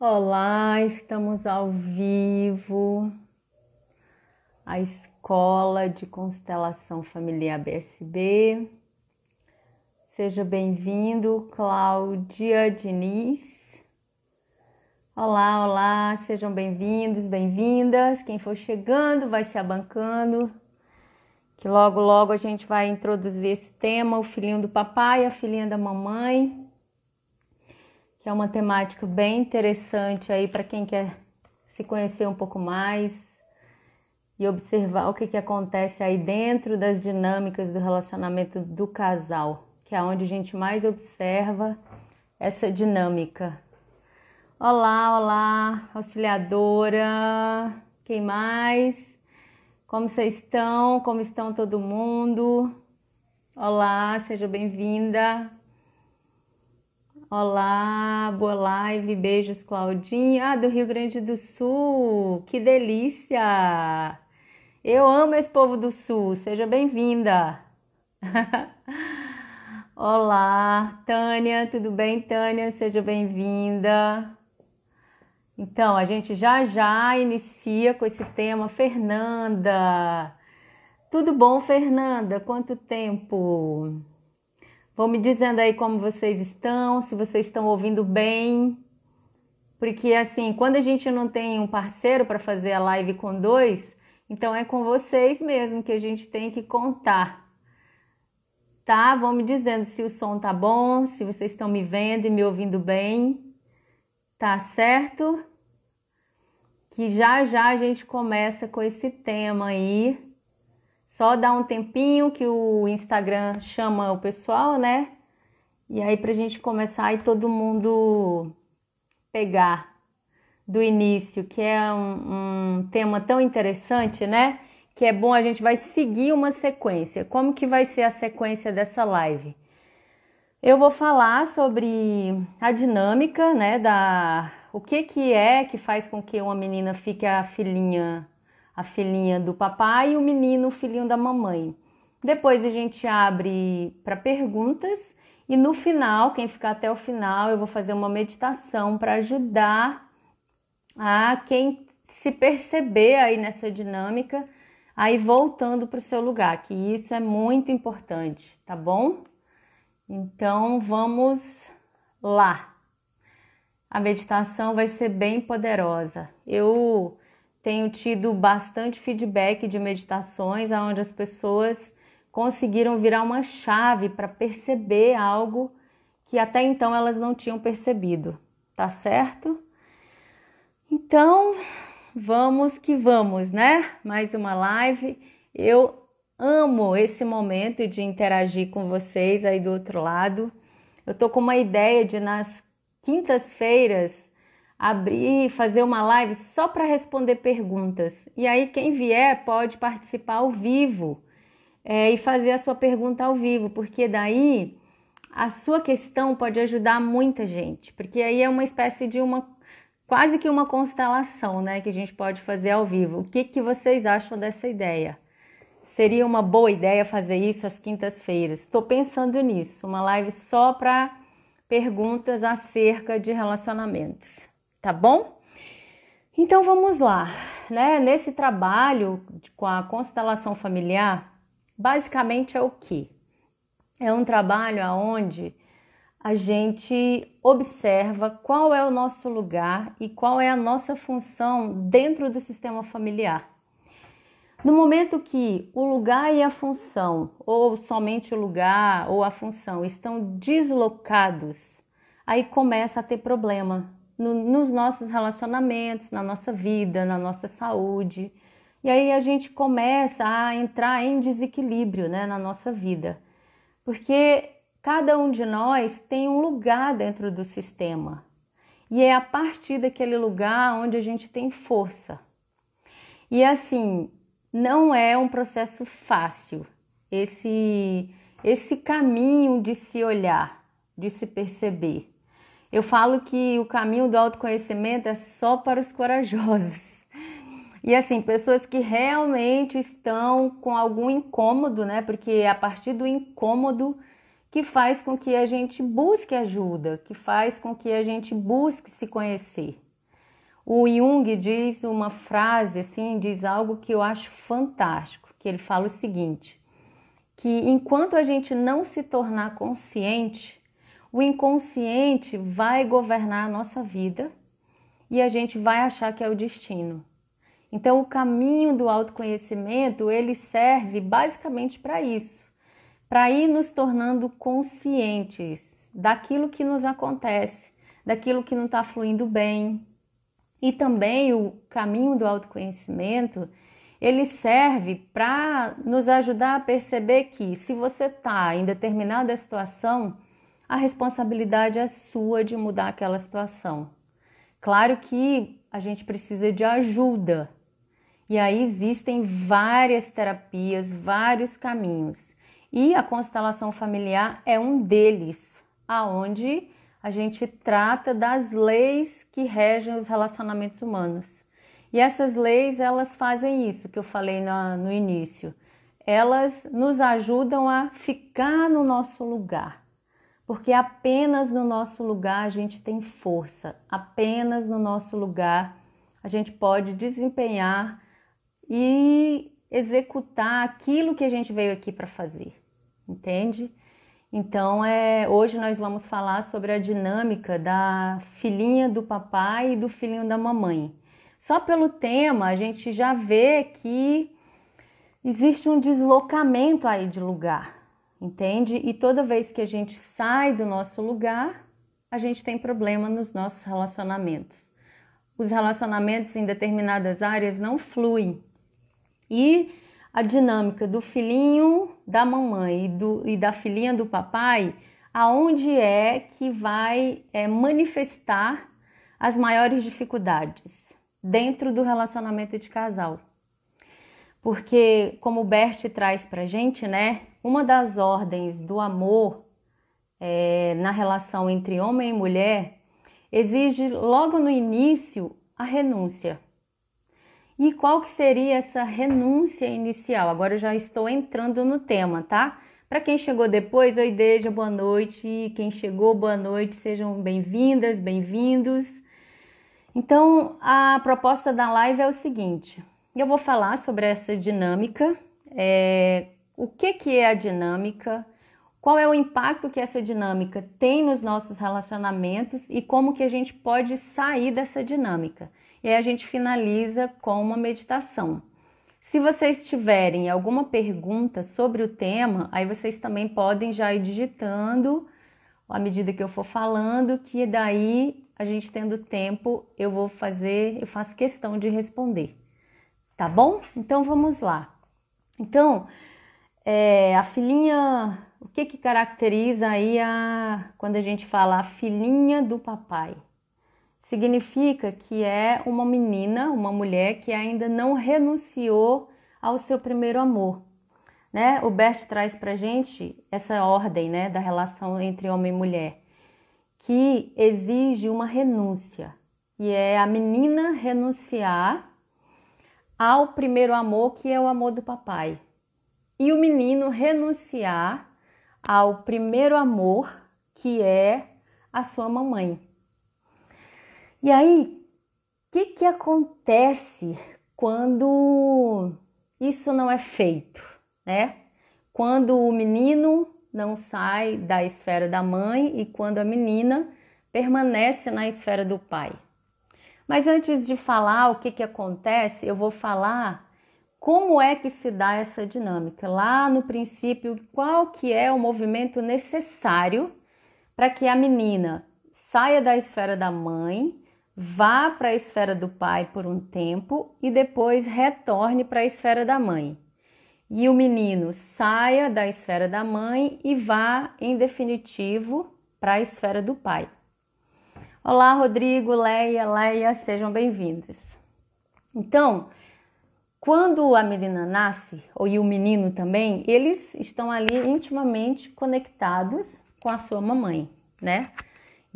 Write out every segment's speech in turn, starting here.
Olá, estamos ao vivo, a Escola de Constelação Familiar BSB. Seja bem-vindo, Cláudia Diniz. Olá, olá, sejam bem-vindos, bem-vindas. Quem for chegando vai se abancando, que logo, logo a gente vai introduzir esse tema, o filhinho do papai e a filhinha da mamãe, que é uma temática bem interessante aí para quem quer se conhecer um pouco mais e observar o que acontece aí dentro das dinâmicas do relacionamento do casal, que é onde a gente mais observa essa dinâmica. Olá, olá, auxiliadora, quem mais? Como vocês estão? Como estão todo mundo? Olá, seja bem-vinda. Olá, boa live, beijos, Claudinha, do Rio Grande do Sul, que delícia! Eu amo esse povo do Sul, seja bem-vinda! Olá, Tânia, tudo bem, Tânia? Seja bem-vinda! Então, a gente já inicia com esse tema. Fernanda, tudo bom, Fernanda? Quanto tempo? Vão me dizendo aí como vocês estão, se vocês estão ouvindo bem. Porque assim, quando a gente não tem um parceiro para fazer a live com dois, então é com vocês mesmo que a gente tem que contar. Tá? Vão me dizendo se o som tá bom, se vocês estão me vendo e me ouvindo bem. Tá certo? Que já a gente começa com esse tema aí. Só dá um tempinho que o Instagram chama o pessoal, né? E aí pra gente começar e todo mundo pegar do início, que é um tema tão interessante, né? Que é bom, a gente vai seguir uma sequência. Como que vai ser a sequência dessa live? Eu vou falar sobre a dinâmica, né? O que é que faz com que uma menina fique a filhinha do papai e o menino o filhinho da mamãe. Depois a gente abre para perguntas e no final, quem ficar até o final, eu vou fazer uma meditação para ajudar a quem se perceber aí nessa dinâmica, aí voltando para o seu lugar, que isso é muito importante, tá bom? Então vamos lá. A meditação vai ser bem poderosa. Eu tenho tido bastante feedback de meditações onde as pessoas conseguiram virar uma chave para perceber algo que até então elas não tinham percebido, tá certo? Então, vamos que vamos, né? Mais uma live. Eu amo esse momento de interagir com vocês aí do outro lado. Eu tô com uma ideia de nas quintas-feiras abrir e fazer uma live só para responder perguntas. E aí quem vier pode participar ao vivo e fazer a sua pergunta ao vivo, porque daí a sua questão pode ajudar muita gente, porque aí é uma espécie de quase que uma constelação, né, que a gente pode fazer ao vivo. O que vocês acham dessa ideia? Seria uma boa ideia fazer isso às quintas-feiras? Estou pensando nisso, uma live só para perguntas acerca de relacionamentos. Tá bom? Então vamos lá, né? Nesse trabalho com a constelação familiar, basicamente é o quê? É um trabalho onde a gente observa qual é o nosso lugar e qual é a nossa função dentro do sistema familiar. No momento que o lugar e a função, ou somente o lugar ou a função, estão deslocados, aí começa a ter problema nos nossos relacionamentos, na nossa vida, na nossa saúde. E aí a gente começa a entrar em desequilíbrio, né, na nossa vida. Porque cada um de nós tem um lugar dentro do sistema. E é a partir daquele lugar onde a gente tem força. E assim, não é um processo fácil esse caminho de se olhar, de se perceber. Eu falo que o caminho do autoconhecimento é só para os corajosos. E assim, pessoas que realmente estão com algum incômodo, né? Porque é a partir do incômodo que faz com que a gente busque ajuda, que faz com que a gente busque se conhecer. O Jung diz uma frase assim, diz algo que eu acho fantástico, que ele fala o seguinte, que enquanto a gente não se tornar consciente, o inconsciente vai governar a nossa vida e a gente vai achar que é o destino. Então, o caminho do autoconhecimento, ele serve basicamente para isso, para ir nos tornando conscientes daquilo que nos acontece, daquilo que não está fluindo bem. E também o caminho do autoconhecimento, ele serve para nos ajudar a perceber que se você está em determinada situação, a responsabilidade é sua de mudar aquela situação. Claro que a gente precisa de ajuda. E aí existem várias terapias, vários caminhos. E a constelação familiar é um deles, aonde a gente trata das leis que regem os relacionamentos humanos. E essas leis, elas fazem isso que eu falei no início. Elas nos ajudam a ficar no nosso lugar. Porque apenas no nosso lugar a gente tem força. Apenas no nosso lugar a gente pode desempenhar e executar aquilo que a gente veio aqui para fazer. Entende? Então, hoje nós vamos falar sobre a dinâmica da filhinha do papai e do filhinho da mamãe. Só pelo tema, a gente já vê que existe um deslocamento aí de lugar, entende? E toda vez que a gente sai do nosso lugar, a gente tem problema nos nossos relacionamentos. Os relacionamentos em determinadas áreas não fluem. E a dinâmica do filhinho da mamãe e da filhinha do papai, aonde é que vai manifestar as maiores dificuldades dentro do relacionamento de casal. Porque, como o Bert traz pra gente, né, uma das ordens do amor na relação entre homem e mulher exige logo no início a renúncia. E qual que seria essa renúncia inicial? Agora eu já estou entrando no tema, tá? Para quem chegou depois, oi Deja, boa noite. Quem chegou, boa noite, sejam bem-vindas, bem-vindos. Então, a proposta da live é o seguinte, eu vou falar sobre essa dinâmica, o que é a dinâmica, qual é o impacto que essa dinâmica tem nos nossos relacionamentos e como que a gente pode sair dessa dinâmica. E aí a gente finaliza com uma meditação. Se vocês tiverem alguma pergunta sobre o tema, aí vocês também podem já ir digitando à medida que eu for falando, que daí a gente tendo tempo eu faço questão de responder. Tá bom? Então vamos lá. Então, a filhinha, o que caracteriza aí quando a gente fala a filhinha do papai? Significa que é uma menina, uma mulher que ainda não renunciou ao seu primeiro amor, né? O Bert traz pra gente essa ordem, né, da relação entre homem e mulher, que exige uma renúncia, e é a menina renunciar ao primeiro amor, que é o amor do papai, e o menino renunciar ao primeiro amor, que é a sua mamãe. E aí, o que acontece quando isso não é feito, né? Quando o menino não sai da esfera da mãe e quando a menina permanece na esfera do pai. Mas antes de falar o que acontece, eu vou falar como é que se dá essa dinâmica. Lá no princípio, qual que é o movimento necessário para que a menina saia da esfera da mãe, vá para a esfera do pai por um tempo e depois retorne para a esfera da mãe. E o menino saia da esfera da mãe e vá, em definitivo, para a esfera do pai. Olá, Rodrigo, Leia, sejam bem-vindos. Então, quando a menina nasce, e o menino também, eles estão ali intimamente conectados com a sua mamãe, né?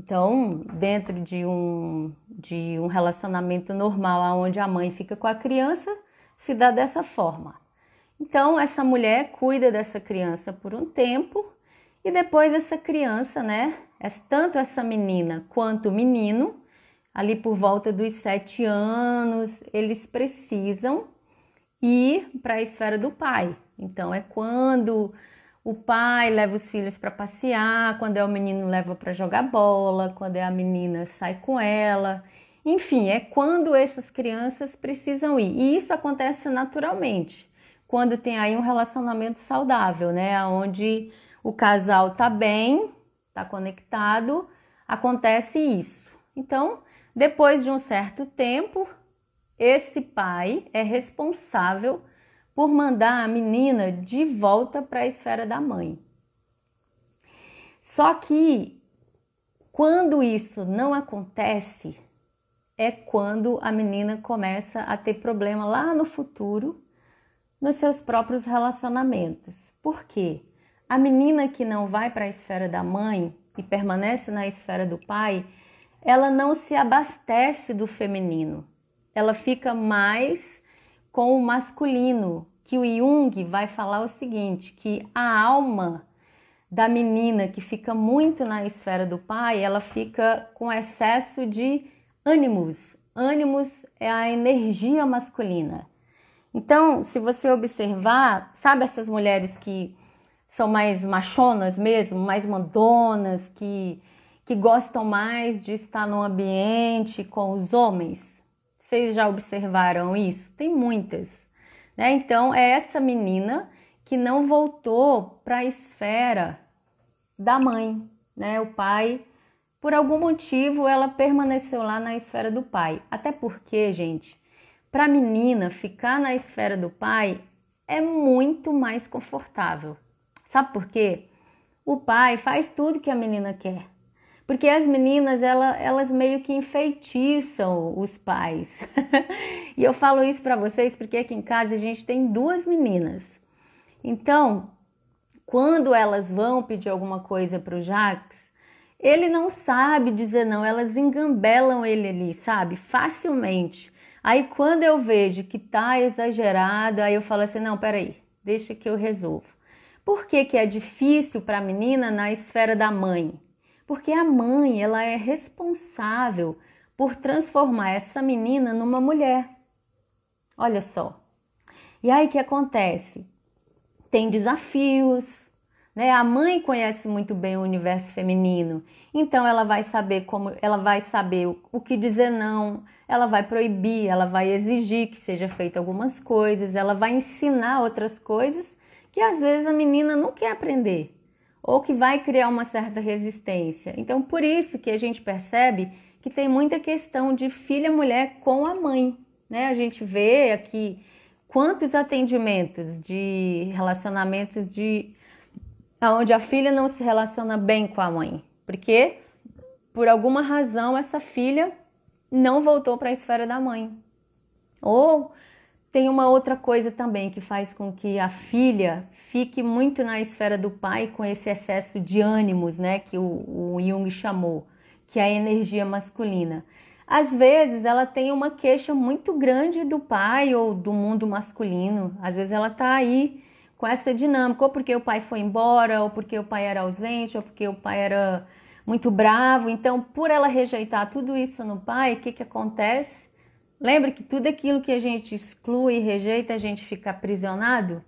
Então, dentro de um relacionamento normal, onde a mãe fica com a criança, se dá dessa forma. Então, essa mulher cuida dessa criança por um tempo e depois essa criança, né, tanto essa menina quanto o menino, ali por volta dos 7 anos, eles precisam ir para a esfera do pai. Então é quando o pai leva os filhos para passear, quando é o menino leva para jogar bola, quando é a menina sai com ela. Enfim, é quando essas crianças precisam ir. E isso acontece naturalmente, quando tem aí um relacionamento saudável, né? Onde o casal tá bem, tá conectado, acontece isso. Então, depois de um certo tempo, esse pai é responsável por mandar a menina de volta para a esfera da mãe. Só que quando isso não acontece, é quando a menina começa a ter problema lá no futuro, nos seus próprios relacionamentos. Por quê? A menina que não vai para a esfera da mãe e permanece na esfera do pai, ela não se abastece do feminino. Ela fica mais com o masculino, que o Jung vai falar o seguinte, que a alma da menina que fica muito na esfera do pai, ela fica com excesso de ânimos. Ânimos é a energia masculina. Então, se você observar, sabe essas mulheres que são mais machonas mesmo, mais mandonas, que gostam mais de estar no ambiente com os homens? Vocês já observaram isso? Tem muitas, né? Então, é essa menina que não voltou para a esfera da mãe, né? O pai, por algum motivo, ela permaneceu lá na esfera do pai. Até porque, gente, para a menina ficar na esfera do pai é muito mais confortável. Sabe por quê? O pai faz tudo que a menina quer. Porque as meninas, elas meio que enfeitiçam os pais. E eu falo isso para vocês porque aqui em casa a gente tem 2 meninas. Então, quando elas vão pedir alguma coisa para o Jax, ele não sabe dizer não, elas engambelam ele ali, sabe? Facilmente. Aí quando eu vejo que tá exagerado, aí eu falo assim, não, peraí, deixa que eu resolvo. Por que que é difícil para a menina na esfera da mãe? Porque a mãe, ela é responsável por transformar essa menina numa mulher. Olha só. E aí o que acontece? Tem desafios, né? A mãe conhece muito bem o universo feminino, então ela vai saber o que dizer não, ela vai proibir, ela vai exigir que seja feito algumas coisas, ela vai ensinar outras coisas que às vezes a menina não quer aprender, ou que vai criar uma certa resistência. Então, por isso que a gente percebe que tem muita questão de filha-mulher com a mãe, né? A gente vê aqui quantos atendimentos de relacionamentos onde a filha não se relaciona bem com a mãe, porque por alguma razão essa filha não voltou para a esfera da mãe. Ou tem uma outra coisa também que faz com que a filha fique muito na esfera do pai com esse excesso de ânimos, né, que o Jung chamou, que é a energia masculina. Às vezes ela tem uma queixa muito grande do pai ou do mundo masculino. Às vezes ela tá aí com essa dinâmica, ou porque o pai foi embora, ou porque o pai era ausente, ou porque o pai era muito bravo. Então, por ela rejeitar tudo isso no pai, o que que acontece? Lembra que tudo aquilo que a gente exclui e rejeita, a gente fica aprisionado?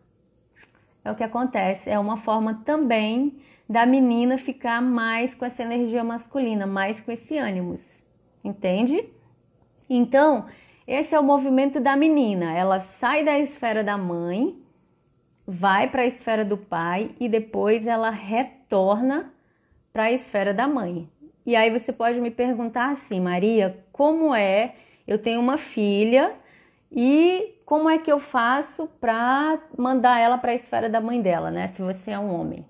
É o que acontece. É uma forma também da menina ficar mais com essa energia masculina, mais com esse ânimos. Entende? Então, esse é o movimento da menina. Ela sai da esfera da mãe, vai para a esfera do pai e depois ela retorna para a esfera da mãe. E aí você pode me perguntar assim, Maria, como é? Eu tenho uma filha e como é que eu faço para mandar ela para a esfera da mãe dela, né? Se você é um homem.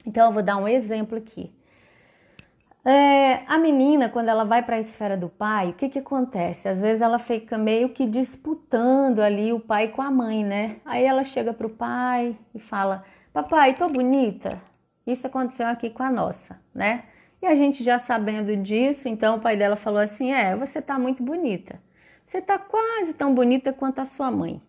Então eu vou dar um exemplo aqui. A menina, quando ela vai para a esfera do pai, o que que acontece? Às vezes ela fica meio que disputando ali o pai com a mãe, né? Aí ela chega pro pai e fala, papai, tô bonita? Isso aconteceu aqui com a nossa, né? E a gente já sabendo disso, então o pai dela falou assim, você tá muito bonita. Você tá quase tão bonita quanto a sua mãe.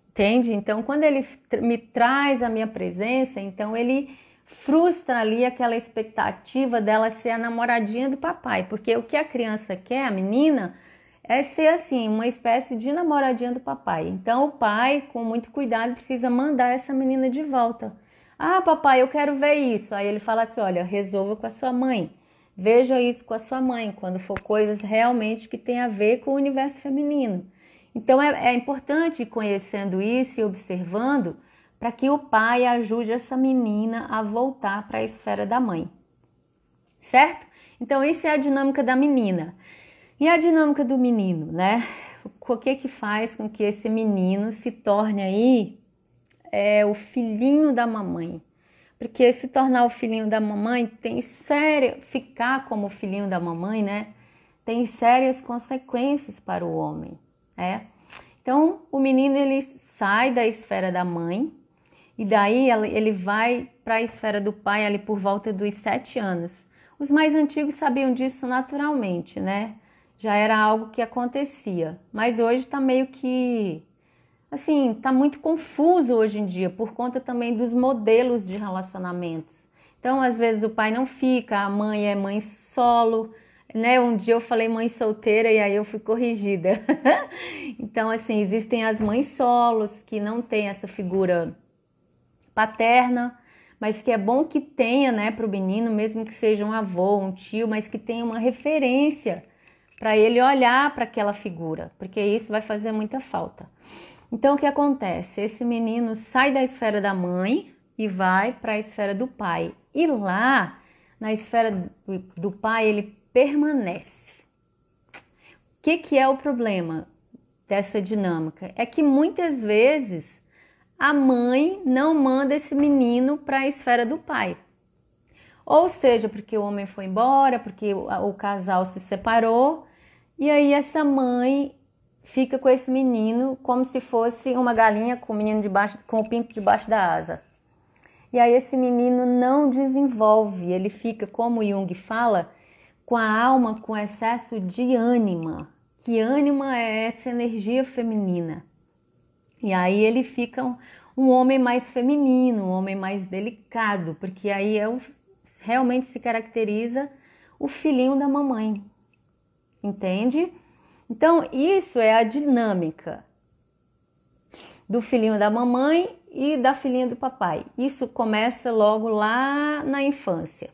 Entende? Então, quando ele me traz a minha presença, então ele frustra ali aquela expectativa dela ser a namoradinha do papai, porque o que a criança quer, a menina, é ser assim, uma espécie de namoradinha do papai. Então o pai, com muito cuidado, precisa mandar essa menina de volta. Ah, papai, eu quero ver isso. Aí ele fala assim, olha, resolva com a sua mãe. Veja isso com a sua mãe, quando for coisas realmente que tem a ver com o universo feminino. Então é importante ir conhecendo isso e observando para que o pai ajude essa menina a voltar para a esfera da mãe. Certo? Então isso é a dinâmica da menina. E a dinâmica do menino, né? O que faz com que esse menino se torne aí o filhinho da mamãe? Porque se tornar o filhinho da mamãe ficar como o filhinho da mamãe, né? Tem sérias consequências para o homem, né? Então, o menino ele sai da esfera da mãe e daí ele vai para a esfera do pai ali por volta dos 7 anos. Os mais antigos sabiam disso naturalmente, né? Já era algo que acontecia, mas hoje está meio que, assim, está muito confuso hoje em dia, por conta também dos modelos de relacionamentos. Então, às vezes o pai não fica, a mãe é mãe solo, né? Um dia eu falei mãe solteira e aí eu fui corrigida. Então, assim, existem as mães solos, que não tem essa figura paterna, mas que é bom que tenha, né, para o menino, mesmo que seja um avô, um tio, mas que tenha uma referência para ele olhar para aquela figura, porque isso vai fazer muita falta. Então, o que acontece? Esse menino sai da esfera da mãe e vai para a esfera do pai. E lá, na esfera do pai, ele permanece. O que é o problema dessa dinâmica? É que muitas vezes a mãe não manda esse menino para a esfera do pai. Ou seja, porque o homem foi embora, porque o casal se separou, e aí essa mãe fica com esse menino como se fosse uma galinha com o pinto debaixo da asa. E aí esse menino não desenvolve, ele fica, como Jung fala, com a alma com excesso de ânima. Que ânima é essa energia feminina? E aí ele fica um homem mais feminino, um homem mais delicado, porque aí realmente se caracteriza o filhinho da mamãe. Entende? Então, isso é a dinâmica do filhinho da mamãe e da filhinha do papai. Isso começa logo lá na infância.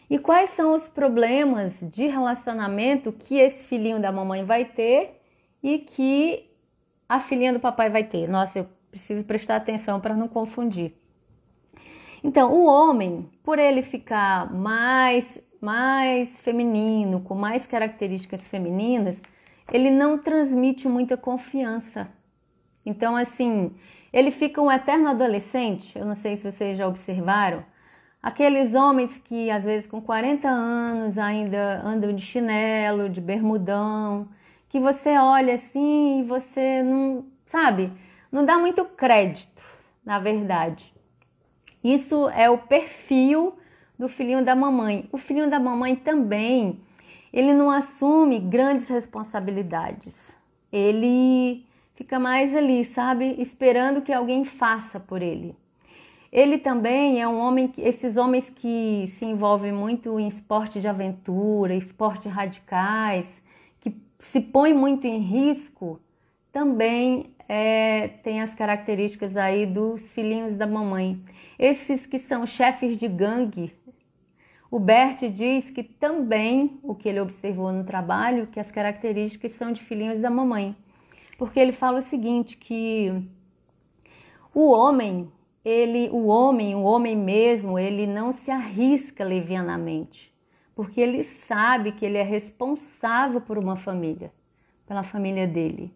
E quais são os problemas de relacionamento que esse filhinho da mamãe vai ter e que a filhinha do papai vai ter? Nossa, eu preciso prestar atenção para não confundir. Então, o homem, por ele ficar mais feminino, com mais características femininas, ele não transmite muita confiança. Então, assim, ele fica um eterno adolescente. Eu não sei se vocês já observaram. Aqueles homens que, às vezes, com 40 anos ainda andam de chinelo, de bermudão, que você olha assim e você não, sabe, não dá muito crédito, na verdade. Isso é o perfil do filhinho da mamãe. O filhinho da mamãe também, ele não assume grandes responsabilidades. Ele fica mais ali, sabe, esperando que alguém faça por ele. Ele também é um homem, esses homens que se envolvem muito em esporte de aventura, esporte radicais, que se põem muito em risco, também tem as características aí dos filhinhos da mamãe. Esses que são chefes de gangue, o Bert diz que também, o que ele observou no trabalho, que as características são de filhinhos da mamãe. Porque ele fala o seguinte, que o homem mesmo, ele não se arrisca levianamente, porque ele sabe que ele é responsável por uma família, pela família dele.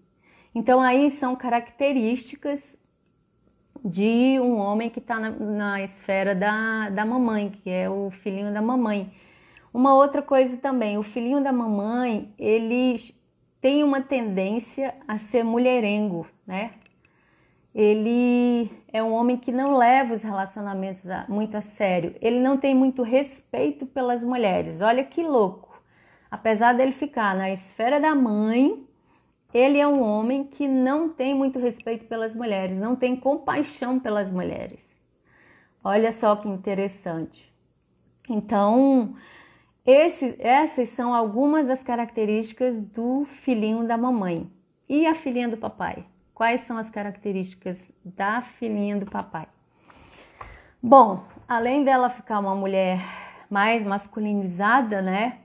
Então aí são características de um homem que está na esfera da mamãe, que é o filhinho da mamãe. Uma outra coisa também, o filhinho da mamãe, ele tem uma tendência a ser mulherengo, né? Ele é um homem que não leva os relacionamentos muito a sério. Ele não tem muito respeito pelas mulheres. Olha que louco. Apesar dele ficar na esfera da mãe, ele é um homem que não tem muito respeito pelas mulheres, não tem compaixão pelas mulheres. Olha só que interessante. Então, essas são algumas das características do filhinho da mamãe. E a filhinha do papai? Quais são as características da filhinha do papai? Bom, além dela ficar uma mulher mais masculinizada, né?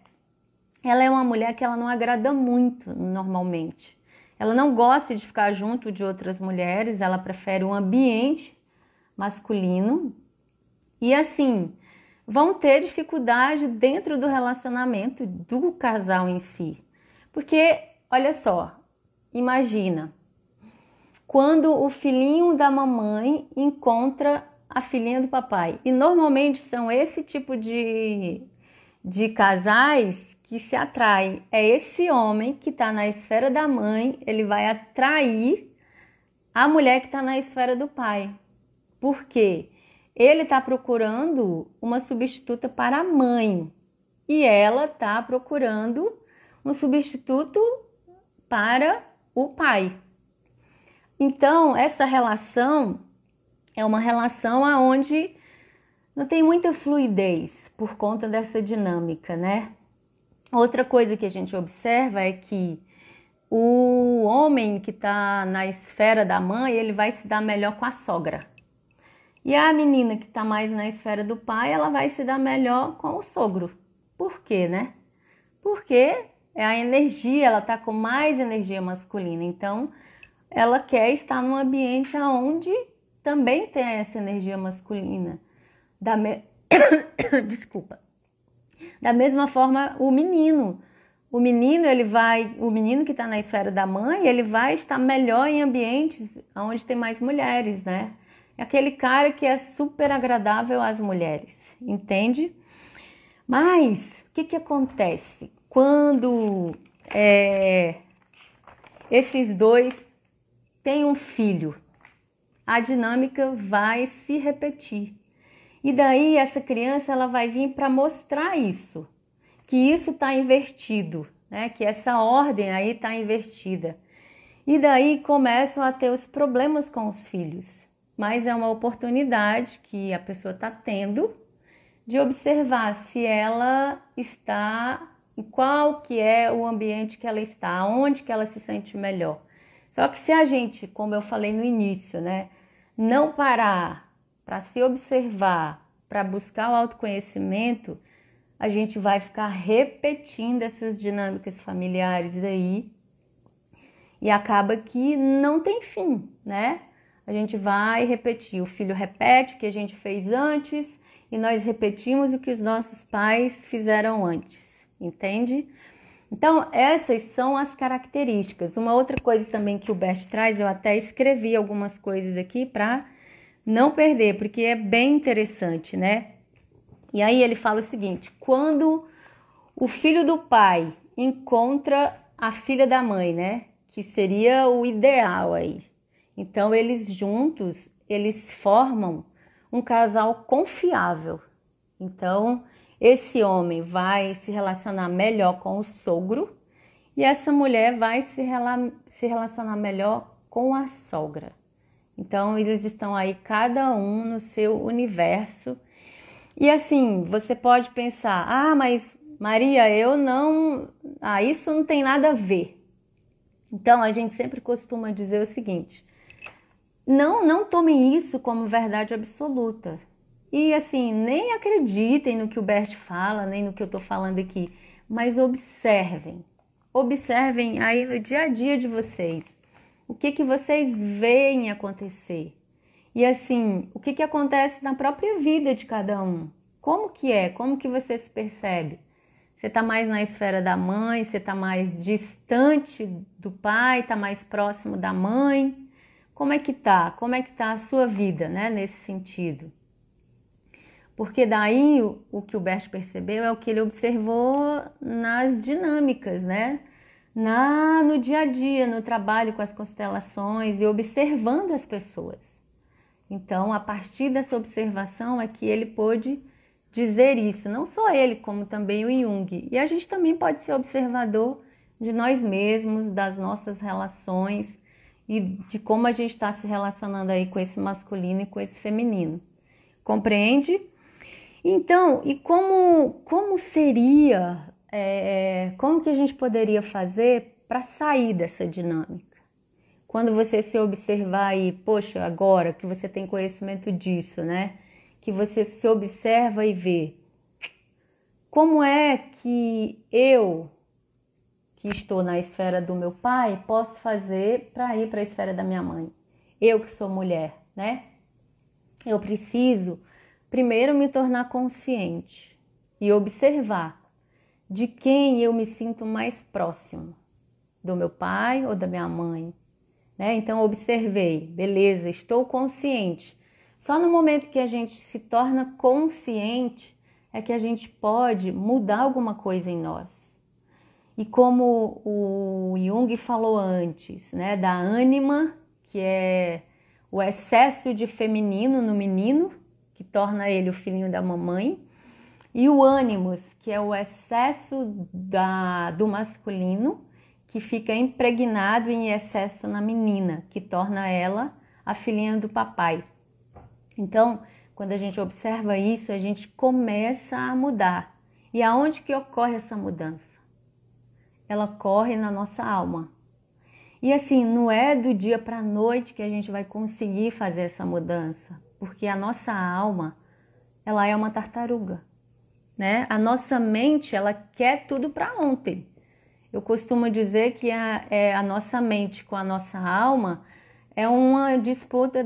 Ela é uma mulher que ela não agrada muito normalmente. Ela não gosta de ficar junto de outras mulheres, ela prefere um ambiente masculino. E assim, vão ter dificuldade dentro do relacionamento do casal em si. Porque, olha só, imagina, quando o filhinho da mamãe encontra a filhinha do papai. E normalmente são esse tipo de casais que se atraem. É esse homem que está na esfera da mãe, ele vai atrair a mulher que está na esfera do pai. Por quê? Ele está procurando uma substituta para a mãe e ela está procurando um substituto para o pai. Então, essa relação é uma relação onde não tem muita fluidez por conta dessa dinâmica, né? Outra coisa que a gente observa é que o homem que está na esfera da mãe, ele vai se dar melhor com a sogra. E a menina que está mais na esfera do pai, ela vai se dar melhor com o sogro. Por quê, né? Porque é a energia, ela está com mais energia masculina. Então, ela quer estar num ambiente onde também tem essa energia masculina. Desculpa. Da mesma forma, o menino que está na esfera da mãe, ele vai estar melhor em ambientes onde tem mais mulheres, né? É aquele cara que é super agradável às mulheres, entende? Mas o que acontece quando esses dois têm um filho? A dinâmica vai se repetir. E daí essa criança ela vai vir para mostrar isso, que isso está invertido, né? Que essa ordem aí está invertida. E daí começam a ter os problemas com os filhos. Mas é uma oportunidade que a pessoa está tendo de observar se ela está, em qual que é o ambiente que ela está, onde que ela se sente melhor. Só que se a gente, como eu falei no início, né, não parar para se observar, para buscar o autoconhecimento, a gente vai ficar repetindo essas dinâmicas familiares aí e acaba que não tem fim, né? A gente vai repetir, o filho repete o que a gente fez antes e nós repetimos o que os nossos pais fizeram antes, entende? Então, essas são as características. Uma outra coisa também que o Bert traz, eu até escrevi algumas coisas aqui para não perder, porque é bem interessante, né? E aí ele fala o seguinte, quando o filho do pai encontra a filha da mãe, né? Que seria o ideal aí. Então, eles juntos, eles formam um casal confiável. Então, esse homem vai se relacionar melhor com o sogro e essa mulher vai se relacionar melhor com a sogra. Então, eles estão aí cada um no seu universo. E assim, você pode pensar, mas Maria, isso não tem nada a ver. Então, a gente sempre costuma dizer o seguinte, não tomem isso como verdade absoluta. E assim, nem acreditem no que o Bert fala, nem no que eu estou falando aqui, mas observem. Observem aí no dia a dia de vocês. O que vocês veem acontecer? E assim, o que acontece na própria vida de cada um? Como que é? Como que você se percebe? Você está mais na esfera da mãe? Você está mais distante do pai? Está mais próximo da mãe? Como é que tá? Como é que tá a sua vida, né, nesse sentido? Porque daí o que o Bert percebeu é o que ele observou nas dinâmicas, né? No dia a dia, no trabalho com as constelações e observando as pessoas. Então, a partir dessa observação é que ele pôde dizer isso, não só ele, como também o Jung. E a gente também pode ser observador de nós mesmos, das nossas relações e de como a gente está se relacionando aí com esse masculino e com esse feminino. compreende? Então, e como seria, como que a gente poderia fazer para sair dessa dinâmica? Quando você se observar aí, poxa, agora que você tem conhecimento disso, né? Que você se observa e vê, como é que eu, que estou na esfera do meu pai, posso fazer para ir para a esfera da minha mãe? Eu que sou mulher, né? Eu preciso primeiro me tornar consciente e observar de quem eu me sinto mais próximo, do meu pai ou da minha mãe, né? Então observei, beleza, estou consciente. Só no momento que a gente se torna consciente é que a gente pode mudar alguma coisa em nós. E como o Jung falou antes, né, da ânima, que é o excesso de feminino no menino, que torna ele o filhinho da mamãe, e o ânimos, que é o excesso do masculino, que fica impregnado em excesso na menina, que torna ela a filhinha do papai. Então, quando a gente observa isso, a gente começa a mudar. E aonde que ocorre essa mudança? Ela ocorre na nossa alma. E assim, não é do dia para a noite que a gente vai conseguir fazer essa mudança, porque a nossa alma, ela é uma tartaruga, né? A nossa mente, ela quer tudo para ontem. Eu costumo dizer que a nossa mente com a nossa alma é uma disputa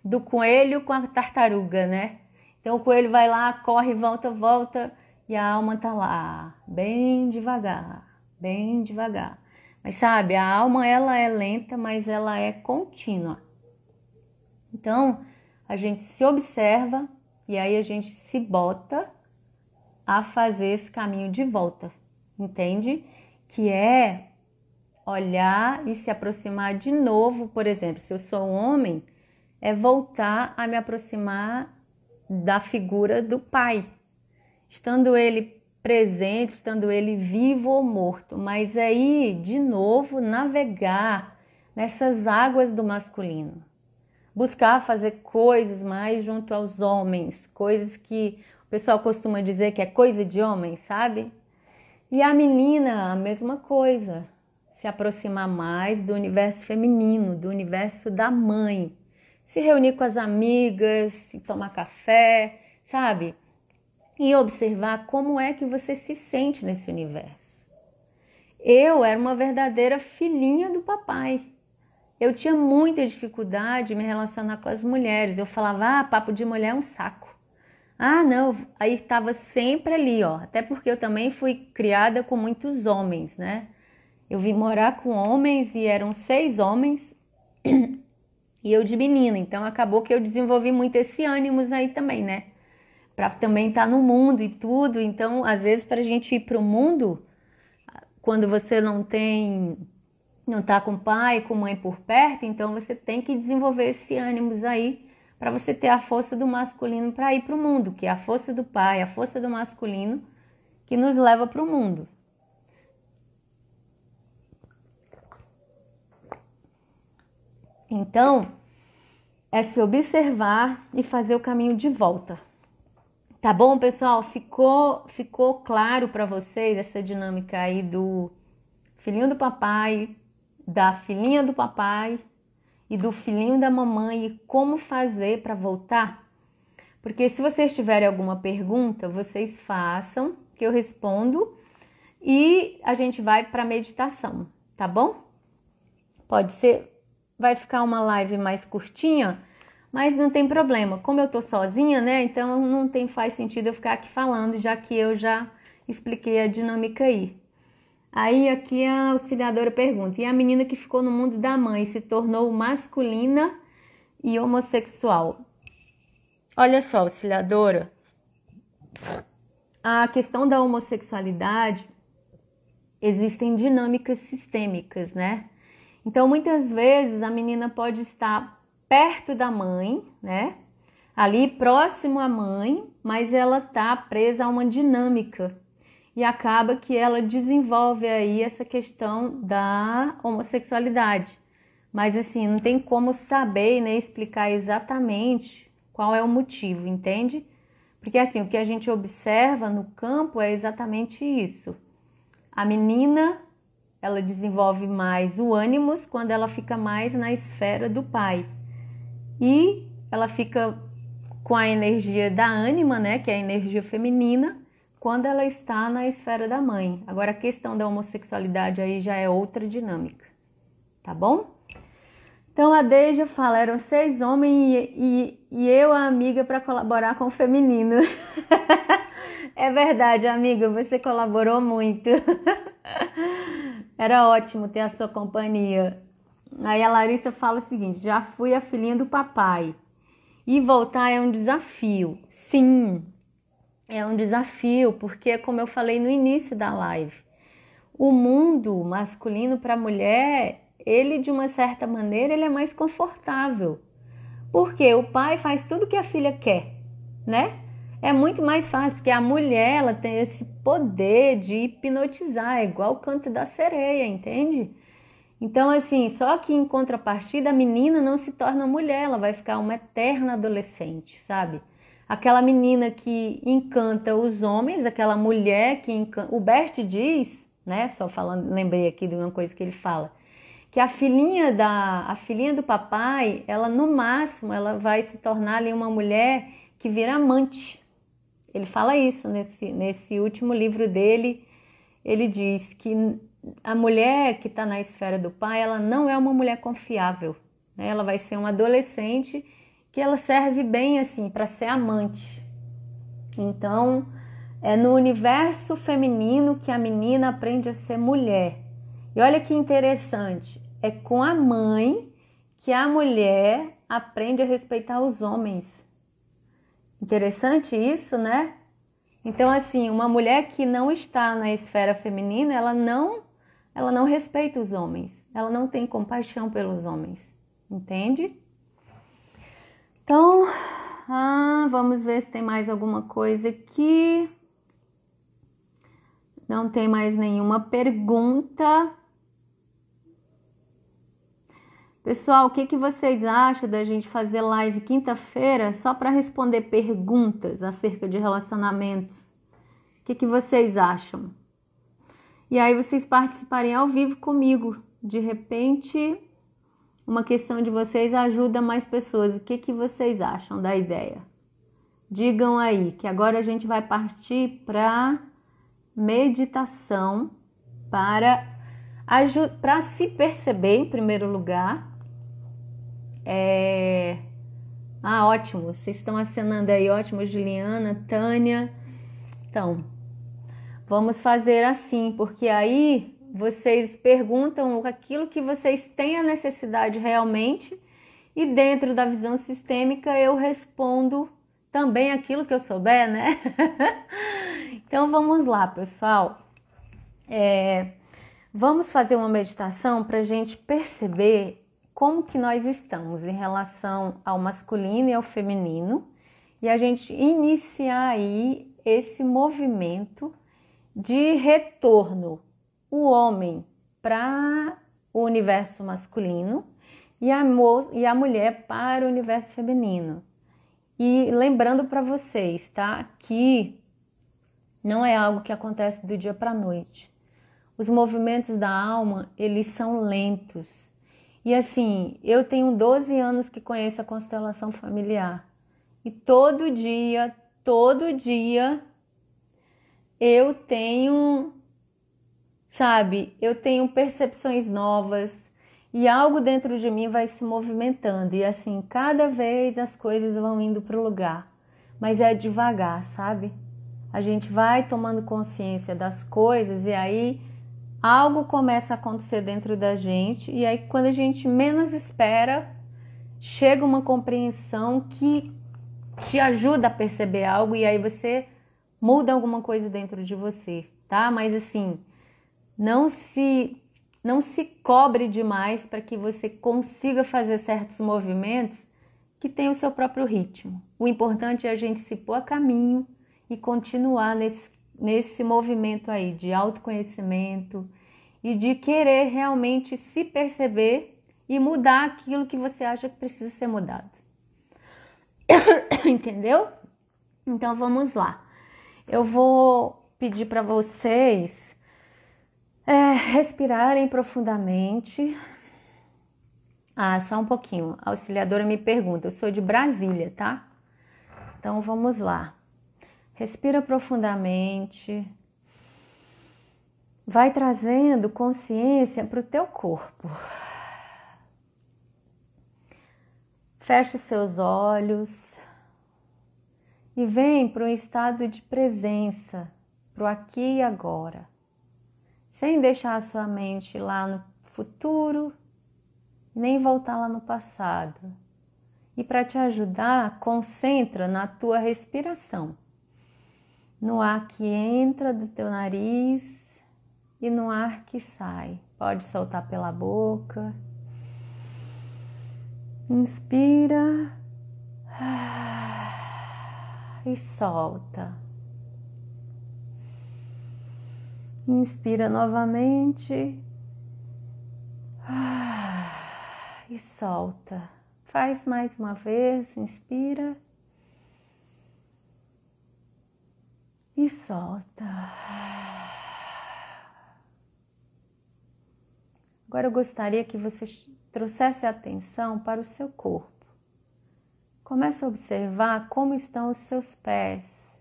do coelho com a tartaruga, né? Então o coelho vai lá, corre, volta, e a alma tá lá, bem devagar, bem devagar. Mas sabe, a alma ela é lenta, mas ela é contínua. Então a gente se observa e aí a gente se bota a fazer esse caminho de volta, entende? Que é olhar e se aproximar de novo, por exemplo, se eu sou um homem, é voltar a me aproximar da figura do pai, estando ele presente, estando ele vivo ou morto, mas aí, de novo, navegar nessas águas do masculino, buscar fazer coisas mais junto aos homens, coisas que o pessoal costuma dizer que é coisa de homem, sabe? E a menina, a mesma coisa, se aproximar mais do universo feminino, do universo da mãe, se reunir com as amigas, tomar café, sabe? E observar como é que você se sente nesse universo. Eu era uma verdadeira filhinha do papai. Eu tinha muita dificuldade em me relacionar com as mulheres. Eu falava, papo de mulher é um saco. Ah, não, aí estava sempre ali, ó. Até porque eu também fui criada com muitos homens, né? Eu vim morar com homens e eram 6 homens e eu de menina. Então acabou que eu desenvolvi muito esse ânimos aí também, né? Para também estar no mundo e tudo. Então, às vezes, para a gente ir para o mundo, quando você não tá com pai, com mãe por perto, então você tem que desenvolver esse ânimos aí para você ter a força do masculino para ir para o mundo, que é a força do pai, a força do masculino que nos leva para o mundo. Então, é se observar e fazer o caminho de volta. Tá bom, pessoal? Ficou claro para vocês essa dinâmica aí do filhinho do papai, da filhinha do papai e do filhinho da mamãe e como fazer para voltar? Porque se vocês tiverem alguma pergunta, vocês façam, que eu respondo e a gente vai para meditação, tá bom? Pode ser, vai ficar uma live mais curtinha, mas não tem problema. Como eu tô sozinha, né? Então não faz sentido eu ficar aqui falando, já que eu já expliquei a dinâmica aí. Aí aqui a auxiliadora pergunta, e a menina que ficou no mundo da mãe se tornou masculina e homossexual? Olha só, auxiliadora, a questão da homossexualidade, existem dinâmicas sistêmicas, né? Então, muitas vezes a menina pode estar perto da mãe, né? Ali próximo à mãe, mas ela tá presa a uma dinâmica e acaba que ela desenvolve aí essa questão da homossexualidade. Mas assim, não tem como saber nem explicar exatamente Qual é o motivo, entende? Porque assim, o que a gente observa no campo é exatamente isso. A menina, ela desenvolve mais o ânimos quando ela fica mais na esfera do pai. E ela fica com a energia da ânima, né, que é a energia feminina, quando ela está na esfera da mãe. Agora, a questão da homossexualidade aí já é outra dinâmica, tá bom? Então, a Deja fala, eram 6 homens e eu, a amiga, para colaborar com o feminino. É verdade, amiga, você colaborou muito. Era ótimo ter a sua companhia. Aí a Larissa fala o seguinte, já fui a filhinha do papai. E voltar é um desafio. Sim, é um desafio, porque como eu falei no início da live, o mundo masculino para a mulher, ele de uma certa maneira, ele é mais confortável. Porque o pai faz tudo que a filha quer, né? É muito mais fácil, porque a mulher, ela tem esse poder de hipnotizar, é igual o canto da sereia, entende? Então, assim, só que em contrapartida, a menina não se torna mulher, ela vai ficar uma eterna adolescente, sabe? Aquela menina que encanta os homens, aquela mulher que encanta... O Bert diz, né, só falando, lembrei aqui de uma coisa que ele fala, que a filhinha do papai, ela no máximo, ela vai se tornar ali uma mulher que vira amante. Ele fala isso nesse último livro dele, ele diz que a mulher que está na esfera do pai, ela não é uma mulher confiável, né? Ela vai ser uma adolescente que ela serve bem assim para ser amante. Então, é no universo feminino que a menina aprende a ser mulher. E olha que interessante, é com a mãe que a mulher aprende a respeitar os homens. Interessante isso, né? Então, assim, uma mulher que não está na esfera feminina, ela não respeita os homens, ela não tem compaixão pelos homens, entende? Então, vamos ver se tem mais alguma coisa aqui. Não tem mais nenhuma pergunta. Pessoal, o que vocês acham da gente fazer live quinta-feira só para responder perguntas acerca de relacionamentos? O que vocês acham? E aí vocês participarem ao vivo comigo. De repente, uma questão de vocês ajuda mais pessoas. O que vocês acham da ideia? Digam aí, que agora a gente vai partir para meditação para se perceber em primeiro lugar. Ótimo, vocês estão acenando aí, ótimo, Juliana, Tânia. Então, vamos fazer assim, porque aí vocês perguntam aquilo que vocês têm a necessidade realmente e dentro da visão sistêmica eu respondo também aquilo que eu souber, né? Então vamos lá, pessoal. Vamos fazer uma meditação para a gente perceber como que nós estamos em relação ao masculino e ao feminino e a gente iniciar aí esse movimento de retorno, o homem para o universo masculino e a mulher para o universo feminino. E lembrando para vocês, tá, que não é algo que acontece do dia para a noite. Os movimentos da alma, eles são lentos. E assim, eu tenho 12 anos que conheço a constelação familiar. E todo dia eu tenho, eu tenho percepções novas e algo dentro de mim vai se movimentando. E assim, cada vez as coisas vão indo para o lugar. Mas é devagar, sabe? A gente vai tomando consciência das coisas e aí algo começa a acontecer dentro da gente. E aí, quando a gente menos espera, chega uma compreensão que te ajuda a perceber algo e aí você muda alguma coisa dentro de você, tá? Mas assim, não se cobre demais para que você consiga fazer certos movimentos que tem o seu próprio ritmo. O importante é a gente se pôr a caminho e continuar nesse movimento aí de autoconhecimento e de querer realmente se perceber e mudar aquilo que você acha que precisa ser mudado. Entendeu? Então vamos lá. Eu vou pedir para vocês respirarem profundamente. Só um pouquinho. A auxiliadora me pergunta, eu sou de Brasília, tá? Então vamos lá. Respira profundamente. Vai trazendo consciência para o teu corpo. Fecha os seus olhos e vem para um estado de presença, para o aqui e agora, sem deixar a sua mente lá no futuro, nem voltar lá no passado. E para te ajudar, concentra na tua respiração, no ar que entra do teu nariz e no ar que sai. Pode soltar pela boca. Inspira e solta. Inspira novamente e solta. Faz mais uma vez, inspira e solta. Agora eu gostaria que você trouxesse a atenção para o seu corpo. Comece a observar como estão os seus pés.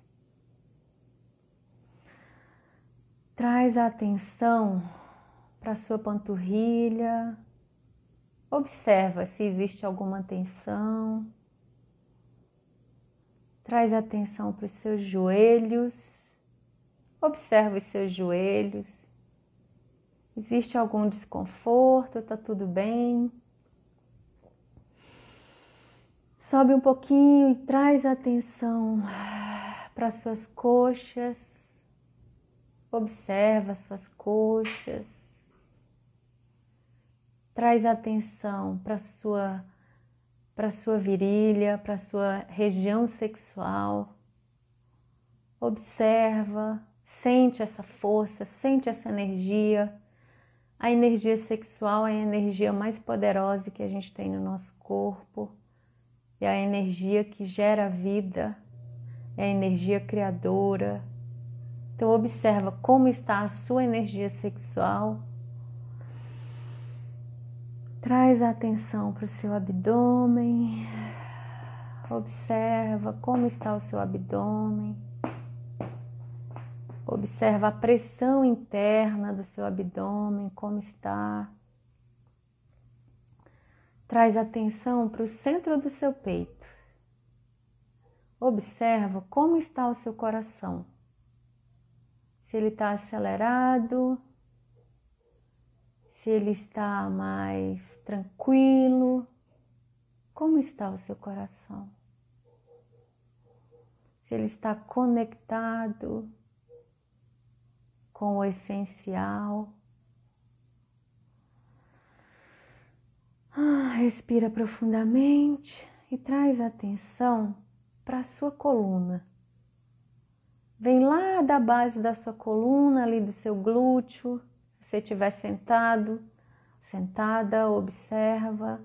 Traz a atenção para a sua panturrilha. Observa se existe alguma tensão. Traz a atenção para os seus joelhos. Observa os seus joelhos. Existe algum desconforto? Está tudo bem? Sobe um pouquinho e traz a atenção para as suas coxas. Observa as suas coxas. Traz a atenção para a sua virilha, para a sua região sexual. Observa, sente essa força, sente essa energia. A energia sexual é a energia mais poderosa que a gente tem no nosso corpo. É a energia que gera vida, é a energia criadora. Então observa como está a sua energia sexual. Traz a atenção para o seu abdômen. Observa como está o seu abdômen. Observa a pressão interna do seu abdômen, como está. Traz atenção para o centro do seu peito. Observa como está o seu coração. Se ele está acelerado, se ele está mais tranquilo. Como está o seu coração? Se ele está conectado com o essencial. Respira profundamente e traz a atenção para a sua coluna. Vem lá da base da sua coluna, ali do seu glúteo. Se você estiver sentado, sentada, observa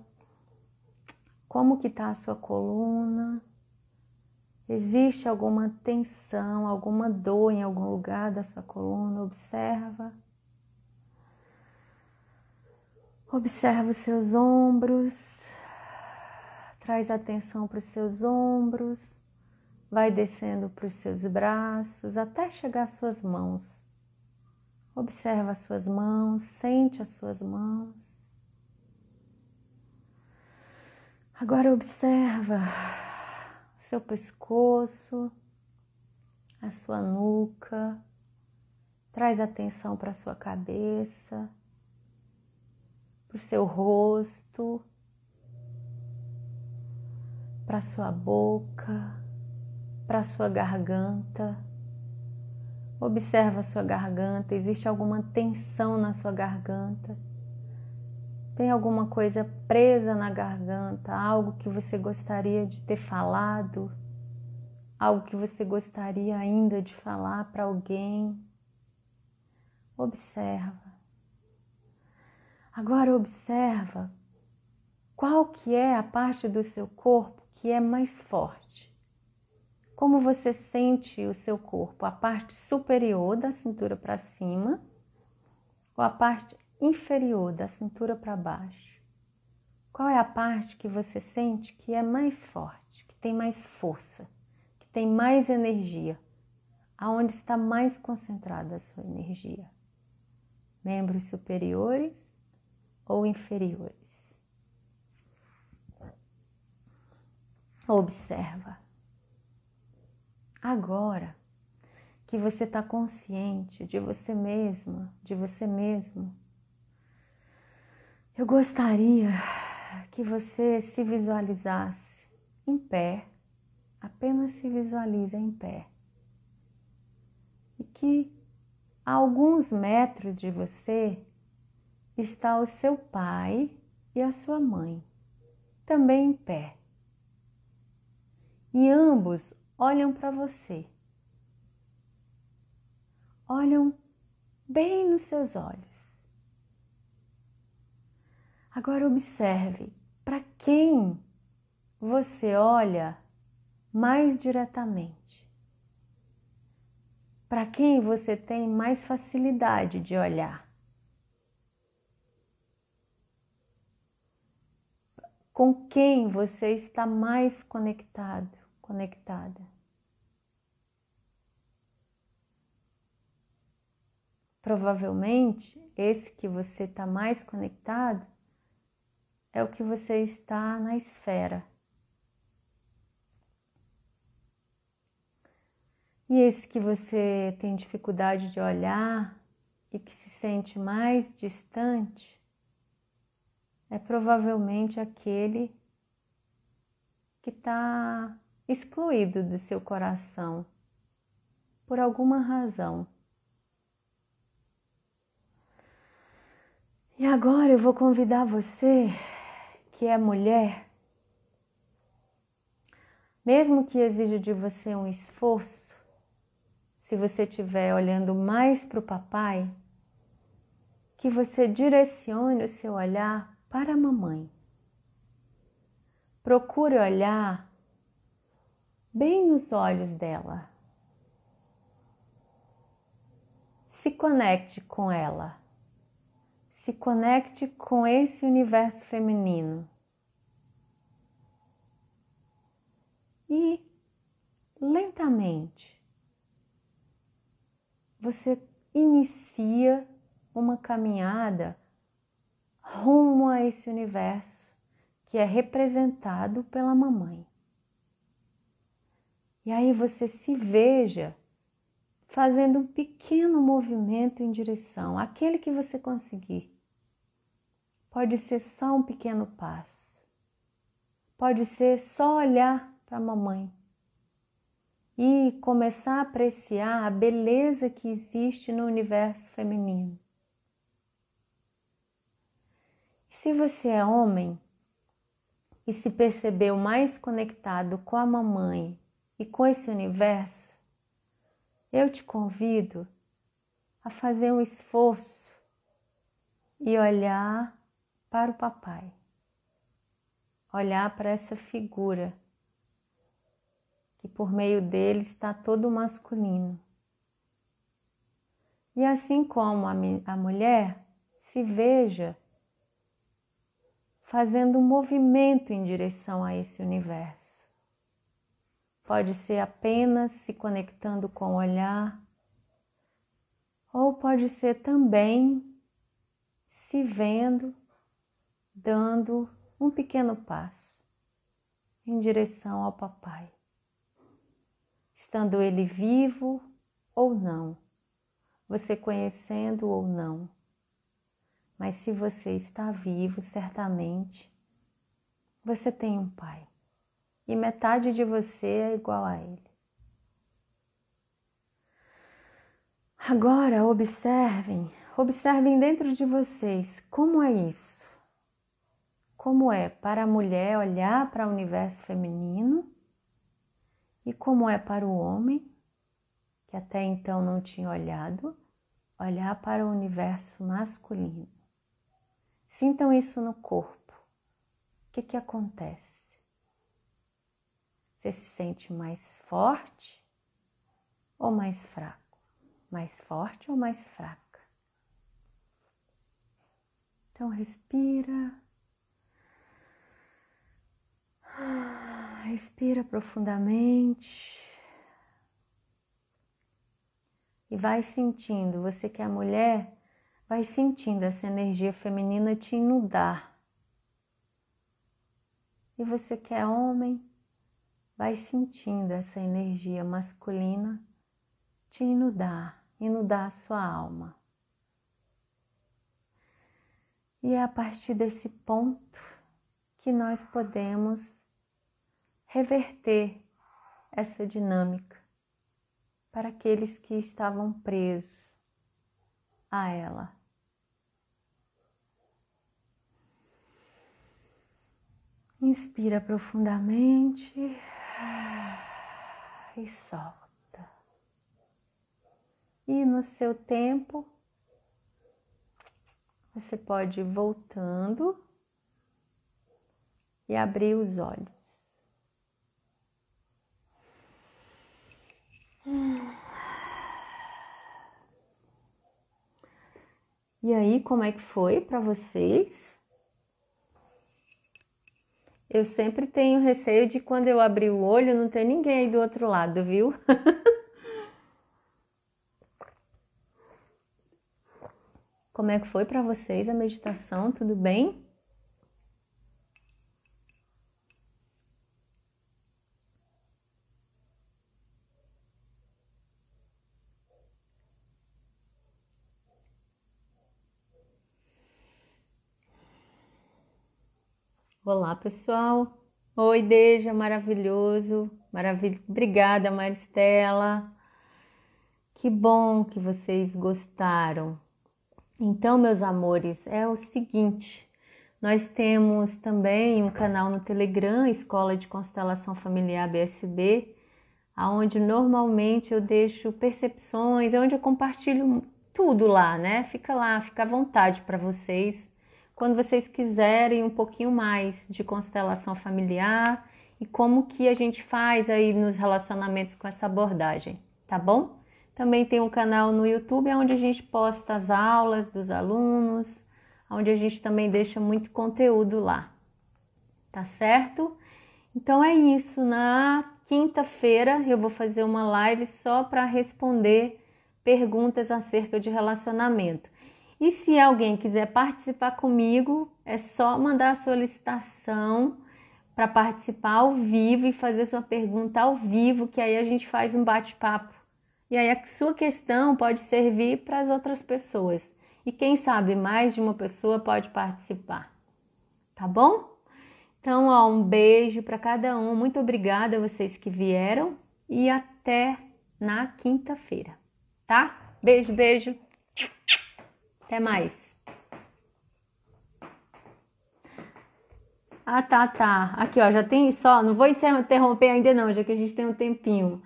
como que está a sua coluna. Existe alguma tensão, alguma dor em algum lugar da sua coluna? Observa. Observa os seus ombros. Traz atenção para os seus ombros. Vai descendo para os seus braços até chegar às suas mãos. Observa as suas mãos, sente as suas mãos. Agora observa o seu pescoço, a sua nuca. Traz atenção para a sua cabeça, para o seu rosto, para a sua boca, para a sua garganta. Observa a sua garganta, existe alguma tensão na sua garganta? Tem alguma coisa presa na garganta, algo que você gostaria de ter falado? Algo que você gostaria ainda de falar para alguém? Observa. Agora observa qual que é a parte do seu corpo que é mais forte? Como você sente o seu corpo? A parte superior da cintura para cima ou a parte inferior da cintura para baixo? Qual é a parte que você sente que é mais forte, que tem mais força, que tem mais energia? Aonde está mais concentrada a sua energia? Membros superiores ou inferiores? Observa. Agora que você está consciente de você mesma, de você mesmo, eu gostaria que você se visualizasse em pé, apenas se visualize em pé. E que a alguns metros de você está o seu pai e a sua mãe, também em pé. E ambos olham para você. Olham bem nos seus olhos. Agora observe para quem você olha mais diretamente. Para quem você tem mais facilidade de olhar. Com quem você está mais conectado, conectada. Provavelmente, esse que você está mais conectado é o que você está na esfera. E esse que você tem dificuldade de olhar e que se sente mais distante é provavelmente aquele que está excluído do seu coração por alguma razão. E agora eu vou convidar você, que é mulher, mesmo que exija de você um esforço, se você estiver olhando mais para o papai, que você direcione o seu olhar para a mamãe. Procure olhar bem nos olhos dela. Se conecte com ela. Se conecte com esse universo feminino. E lentamente você inicia uma caminhada rumo a esse universo que é representado pela mamãe. E aí você se veja fazendo um pequeno movimento em direção àquele que você conseguir. Pode ser só um pequeno passo. Pode ser só olhar para a mamãe e começar a apreciar a beleza que existe no universo feminino. Se você é homem e se percebeu mais conectado com a mamãe e com esse universo, eu te convido a fazer um esforço e olhar para o papai. Olhar para essa figura que por meio dele está todo masculino. E assim como a mulher, se veja fazendo um movimento em direção a esse universo. Pode ser apenas se conectando com o olhar, ou pode ser também se vendo, dando um pequeno passo em direção ao papai, estando ele vivo ou não, você conhecendo ou não. Mas se você está vivo, certamente você tem um pai. E metade de você é igual a ele. Agora observem dentro de vocês como é isso. Como é para a mulher olhar para o universo feminino e como é para o homem, que até então não tinha olhado, olhar para o universo masculino. Sintam isso no corpo. O que acontece? Você se sente mais forte ou mais fraco? Mais forte ou mais fraca? Então respira. Respira profundamente. E vai sentindo, você que é mulher, vai sentindo essa energia feminina te inundar. E você que é homem, vai sentindo essa energia masculina te inundar a sua alma. E é a partir desse ponto que nós podemos reverter essa dinâmica para aqueles que estavam presos a ela. Inspira profundamente e solta. E no seu tempo, você pode ir voltando e abrir os olhos. E aí, como é que foi para vocês? Eu sempre tenho receio de quando eu abrir o olho não ter ninguém aí do outro lado, viu? Como é que foi para vocês a meditação? Tudo bem? Olá, pessoal. Oi, Deja, maravilhoso. Obrigada, Maristela. Que bom que vocês gostaram. Então, meus amores, é o seguinte, nós temos também um canal no Telegram, Escola de Constelação Familiar BSB, onde normalmente eu deixo percepções, onde eu compartilho tudo lá, né? Fica lá, fica à vontade para vocês, quando vocês quiserem um pouquinho mais de constelação familiar e como que a gente faz aí nos relacionamentos com essa abordagem, tá bom? Também tem um canal no YouTube onde a gente posta as aulas dos alunos, onde a gente também deixa muito conteúdo lá, tá certo? Então é isso, na quinta-feira eu vou fazer uma live só para responder perguntas acerca de relacionamento. E se alguém quiser participar comigo, é só mandar a solicitação para participar ao vivo e fazer sua pergunta ao vivo, que aí a gente faz um bate-papo. E aí a sua questão pode servir para as outras pessoas. E quem sabe mais de uma pessoa pode participar. Tá bom? Então, ó, um beijo para cada um. Muito obrigada a vocês que vieram e até na quinta-feira, tá? Beijo, beijo. Até mais. Ah, tá. Aqui, ó, já tem só. Não vou interromper ainda não, já que a gente tem um tempinho.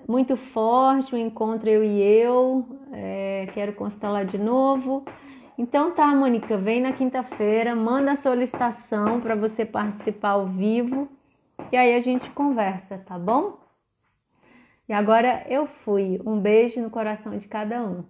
Muito forte o encontro eu e eu. Quero constelar de novo. Então tá, Mônica, vem na quinta-feira, manda a solicitação para você participar ao vivo e aí a gente conversa, tá bom? E agora eu fui. Um beijo no coração de cada um.